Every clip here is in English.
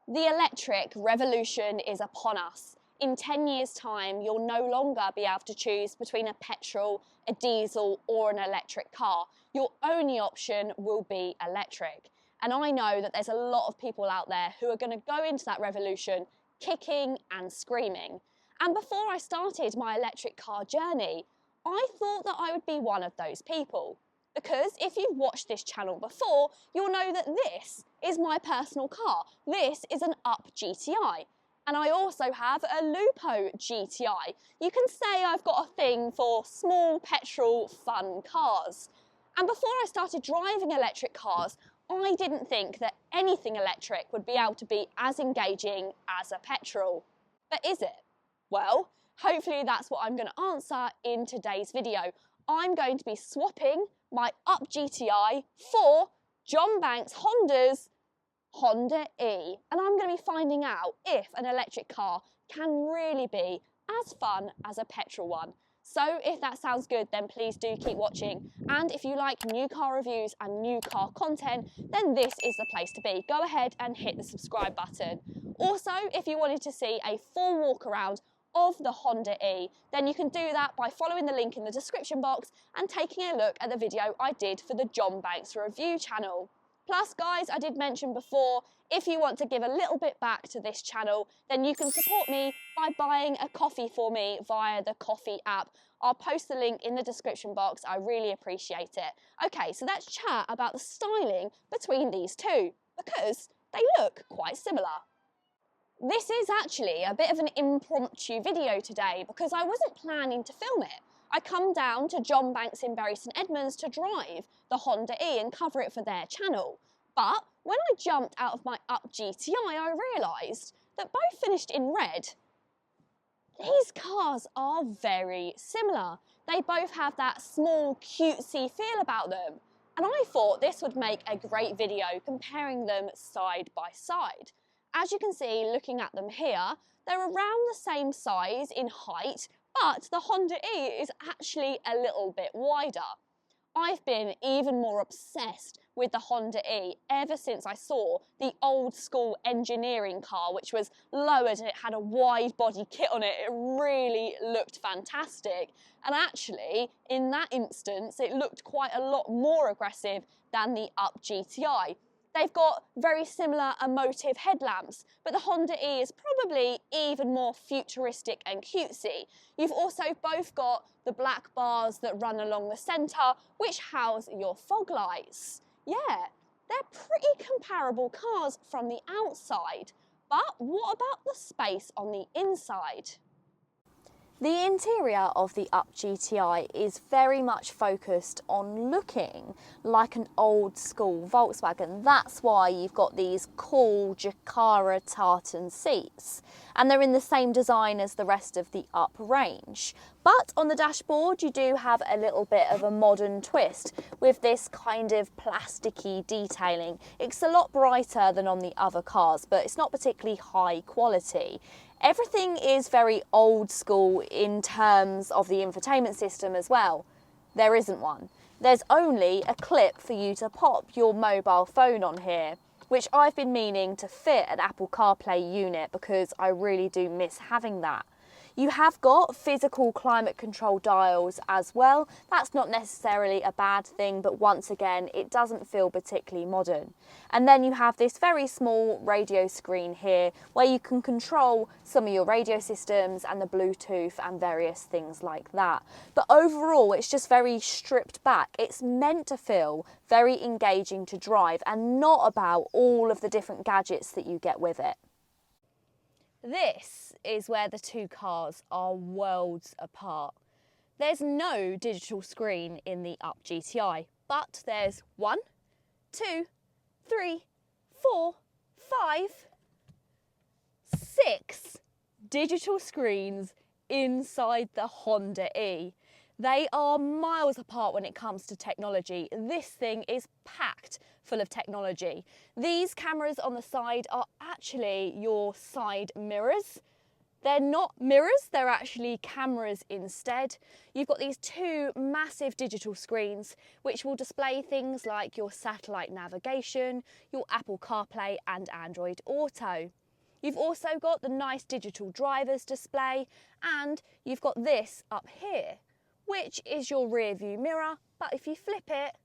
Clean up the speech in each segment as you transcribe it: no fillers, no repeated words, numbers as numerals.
The electric revolution is upon us. In 10 years' time, you'll no longer be able to choose between a petrol, a diesel, or an electric car. Your only option will be electric. And I know that there's a lot of people out there who are going to go into that revolution kicking and screaming. And before I started my electric car journey, I thought that I would be one of those people. Because if you've watched this channel before, you'll know that this is my personal car. This is an Up GTI. And I also have a Lupo GTI. You can say I've got a thing for small petrol fun cars. And before I started driving electric cars, I didn't think that anything electric would be able to be as engaging as a petrol. But is it? Well, hopefully that's what I'm going to answer in today's video. I'm going to be swapping my Up GTI for John Banks Honda's Honda E, and I'm going to be finding out if an electric car can really be as fun as a petrol one. So if that sounds good, then please do keep watching, and if you like new car reviews and new car content, then this is the place to be. Go ahead and hit the subscribe button. Also, if you wanted to see a full walk around of the Honda E, then you can do that by following the link in the description box and taking a look at the video I did for the John Banks review channel. Plus guys, I did mention before, if you want to give a little bit back to this channel, then you can support me by buying a coffee for me via the Ko-fi app. I'll post the link in the description box, I really appreciate it. Okay, so let's chat about the styling between these two, because they look quite similar. This is actually a bit of an impromptu video today because I wasn't planning to film it. I come down to John Banks in Bury St Edmunds to drive the Honda E and cover it for their channel. But when I jumped out of my Up GTI, I realised that both finished in red. These cars are very similar. They both have that small cutesy feel about them. And I thought this would make a great video comparing them side by side. As you can see, looking at them here, they're around the same size in height, but the Honda E is actually a little bit wider. I've been even more obsessed with the Honda E ever since I saw the old school engineering car, which was lowered and it had a wide body kit on it. It really looked fantastic. And actually, in that instance, it looked quite a lot more aggressive than the Up GTI. They've got very similar emotive headlamps, but the Honda E is probably even more futuristic and cutesy. You've also both got the black bars that run along the centre, which house your fog lights. Yeah, they're pretty comparable cars from the outside, but what about the space on the inside? The interior of the Up GTI is very much focused on looking like an old school Volkswagen. That's why you've got these cool Jaccara tartan seats, and they're in the same design as the rest of the Up range. But on the dashboard you do have a little bit of a modern twist with this kind of plasticky detailing. It's a lot brighter than on the other cars, but it's not particularly high quality. Everything is very old school in terms of the infotainment system as well. There isn't one. There's only a clip for you to pop your mobile phone on here, which I've been meaning to fit an Apple CarPlay unit because I really do miss having that. You have got physical climate control dials as well. That's not necessarily a bad thing, but once again, it doesn't feel particularly modern. And then you have this very small radio screen here where you can control some of your radio systems and the Bluetooth and various things like that. But overall, it's just very stripped back. It's meant to feel very engaging to drive and not about all of the different gadgets that you get with it. This is where the two cars are worlds apart. There's no digital screen in the Up GTI, but there's 1, 2, 3, 4, 5, 6 digital screens inside the Honda E. They are miles apart when it comes to technology. This thing is packed full of technology. These cameras on the side are actually your side mirrors. They're not mirrors, they're actually cameras instead. You've got these two massive digital screens which will display things like your satellite navigation, your Apple CarPlay and Android Auto. You've also got the nice digital driver's display, and you've got this up here, which is your rear view mirror, but if you flip it,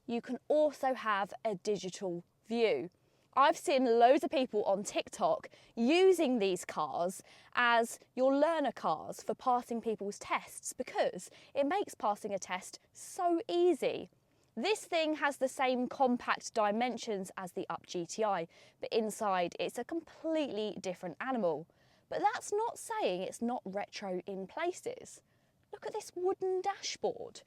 you can also have a digital view. I've seen loads of people on TikTok using these cars as your learner cars for passing people's tests because it makes passing a test so easy. This thing has the same compact dimensions as the Up GTI, but inside it's a completely different animal. But that's not saying it's not retro in places. Look at this wooden dashboard.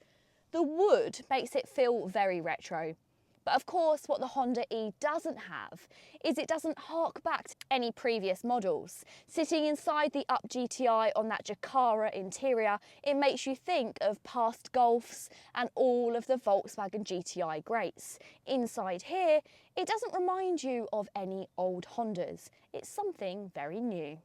The wood makes it feel very retro. But of course, what the Honda E doesn't have is it doesn't hark back to any previous models. Sitting inside the Up GTI on that Jakara interior, it makes you think of past Golfs and all of the Volkswagen GTI greats. Inside here, it doesn't remind you of any old Hondas. It's something very new.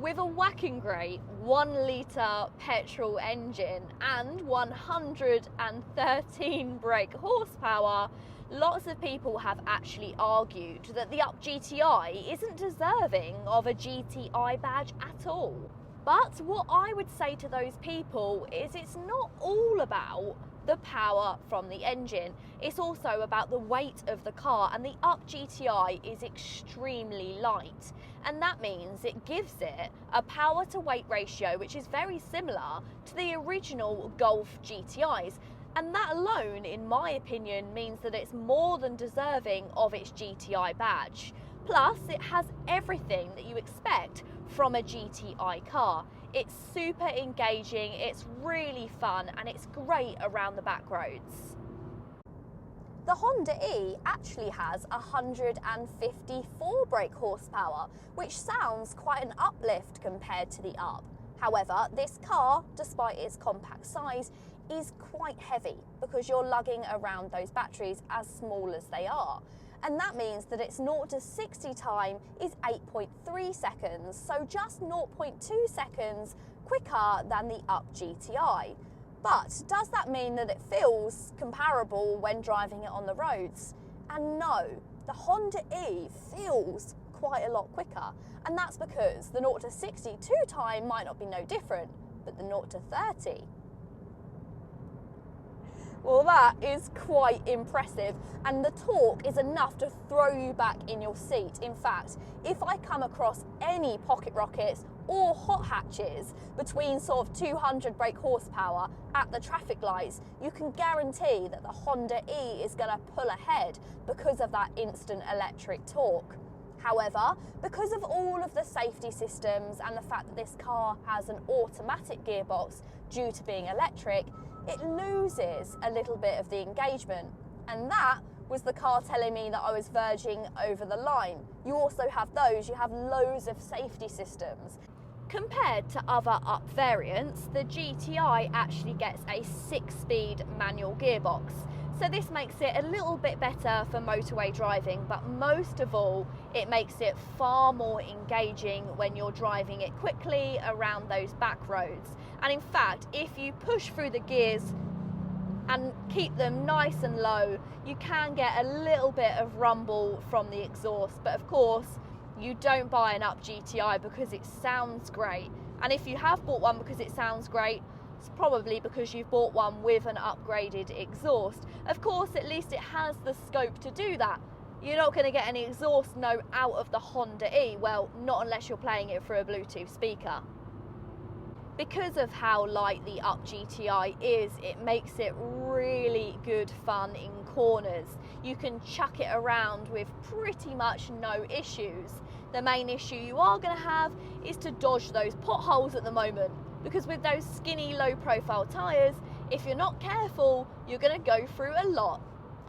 With a whacking great 1 litre petrol engine and 113 brake horsepower, lots of people have actually argued that the Up GTI isn't deserving of a GTI badge at all. But what I would say to those people is it's not all about the power from the engine. It's also about the weight of the car, and the Up GTI is extremely light, and that means it gives it a power to weight ratio which is very similar to the original Golf GTIs, and that alone, in my opinion, means that it's more than deserving of its GTI badge. Plus, it has everything that you expect from a GTI car. It's super engaging, it's really fun, and it's great around the back roads. The Honda E actually has 154 brake horsepower, which sounds quite an uplift compared to the Up. However, this car, despite its compact size, is quite heavy because you're lugging around those batteries as small as they are. And that means that its 0 to 60 time is 8.3 seconds, so just 0.2 seconds quicker than the Up GTI. But does that mean that it feels comparable when driving it on the roads? And no, the Honda E feels quite a lot quicker, and that's because the 0 to 62 time might not be no different, but the 0 to 30. Well, that is quite impressive, and the torque is enough to throw you back in your seat. In fact, if I come across any pocket rockets or hot hatches between sort of 200 brake horsepower at the traffic lights, you can guarantee that the Honda E is going to pull ahead because of that instant electric torque. However, because of all of the safety systems and the fact that this car has an automatic gearbox due to being electric, it loses a little bit of the engagement, and that was the car telling me that I was verging over the line. You also have those, you have loads of safety systems. Compared to other Up variants, the GTI actually gets a 6-speed manual gearbox. So this makes it a little bit better for motorway driving, but most of all, it makes it far more engaging when you're driving it quickly around those back roads. And in fact, if you push through the gears and keep them nice and low, you can get a little bit of rumble from the exhaust. But of course, you don't buy an Up GTI because it sounds great. And if you have bought one because it sounds great, it's probably because you've bought one with an upgraded exhaust. Of course, at least it has the scope to do that. You're not going to get any exhaust note out of the Honda E, well, not unless you're playing it through a Bluetooth speaker. Because of how light the Up GTI is, it makes it really good fun in corners. You can chuck it around with pretty much no issues. The main issue you are going to have is to dodge those potholes at the moment, because with those skinny low profile tyres, if you're not careful, you're going to go through a lot,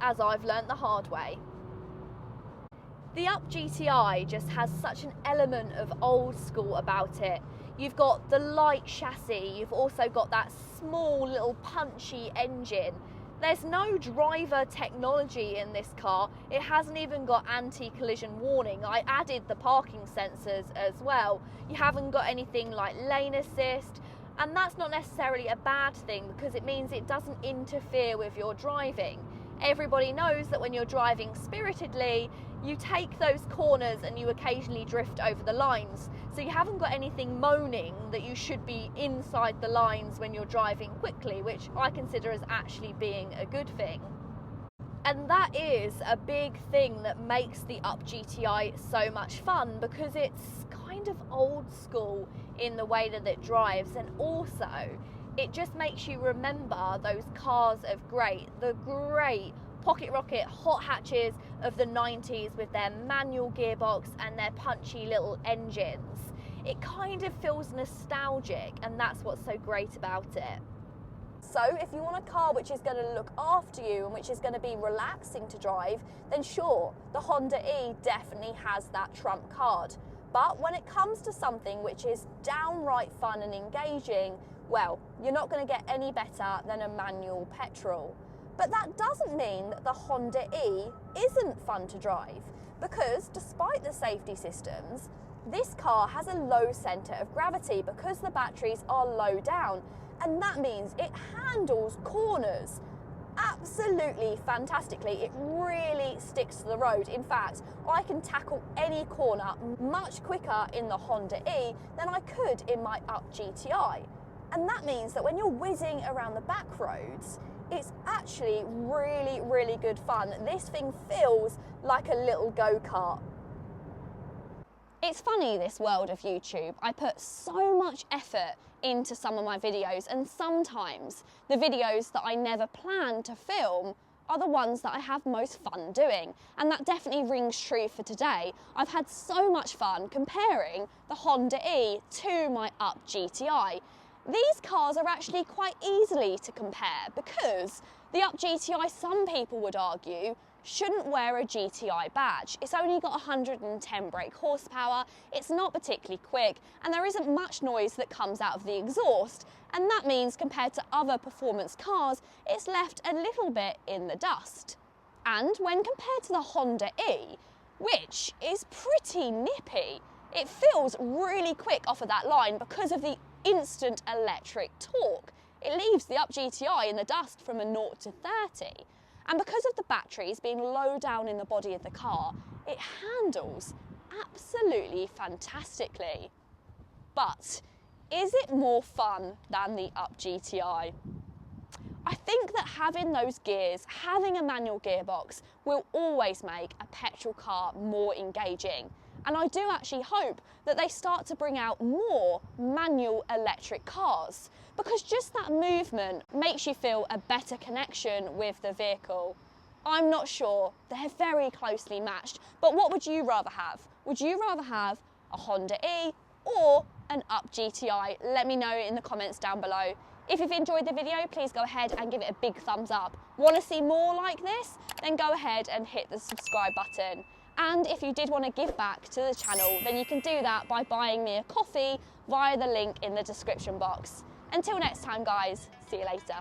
as I've learnt the hard way. The Up GTI just has such an element of old school about it. You've got the light chassis, you've also got that small little punchy engine. There's no driver technology in this car. It hasn't even got anti-collision warning. I added the parking sensors as well. You haven't got anything like lane assist, and that's not necessarily a bad thing because it means it doesn't interfere with your driving. Everybody knows that when you're driving spiritedly, you take those corners and you occasionally drift over the lines. So you haven't got anything moaning that you should be inside the lines when you're driving quickly, which I consider as actually being a good thing. And that is a big thing that makes the Up GTI so much fun, because it's kind of old school in the way that it drives, and also it just makes you remember those cars of the great pocket rocket hot hatches of the 90s with their manual gearbox and their punchy little engines. It kind of feels nostalgic, and that's what's so great about it. So if you want a car which is going to look after you and which is going to be relaxing to drive, then sure, the Honda E definitely has that trump card. But when it comes to something which is downright fun and engaging, well, you're not going to get any better than a manual petrol. But that doesn't mean that the Honda E isn't fun to drive, because despite the safety systems, this car has a low centre of gravity because the batteries are low down, and that means it handles corners absolutely fantastically. It really sticks to the road. In fact, I can tackle any corner much quicker in the Honda E than I could in my Up GTI. And that means that when you're whizzing around the back roads, it's actually really, really good fun. This thing feels like a little go-kart. It's funny, this world of YouTube. I put so much effort into some of my videos, and sometimes the videos that I never planned to film are the ones that I have most fun doing. And that definitely rings true for today. I've had so much fun comparing the Honda E to my Up GTI. These cars are actually quite easily to compare because the Up GTI, some people would argue, shouldn't wear a GTI badge. It's only got 110 brake horsepower, it's not particularly quick, and there isn't much noise that comes out of the exhaust, and that means compared to other performance cars, it's left a little bit in the dust. And when compared to the Honda E, which is pretty nippy, it feels really quick off of that line because of the instant electric torque. It leaves the Up GTI in the dust from a 0 to 30. And because of the batteries being low down in the body of the car, it handles absolutely fantastically. But is it more fun than the Up GTI? I think that having those gears, having a manual gearbox, will always make a petrol car more engaging. And I do actually hope that they start to bring out more manual electric cars, because just that movement makes you feel a better connection with the vehicle. I'm not sure, they're very closely matched, but what would you rather have? Would you rather have a Honda E or an Up GTI? Let me know in the comments down below. If you've enjoyed the video, please go ahead and give it a big thumbs up. Want to see more like this? Then go ahead and hit the subscribe button. And if you did want to give back to the channel, then you can do that by buying me a coffee via the link in the description box. Until next time, guys, see you later.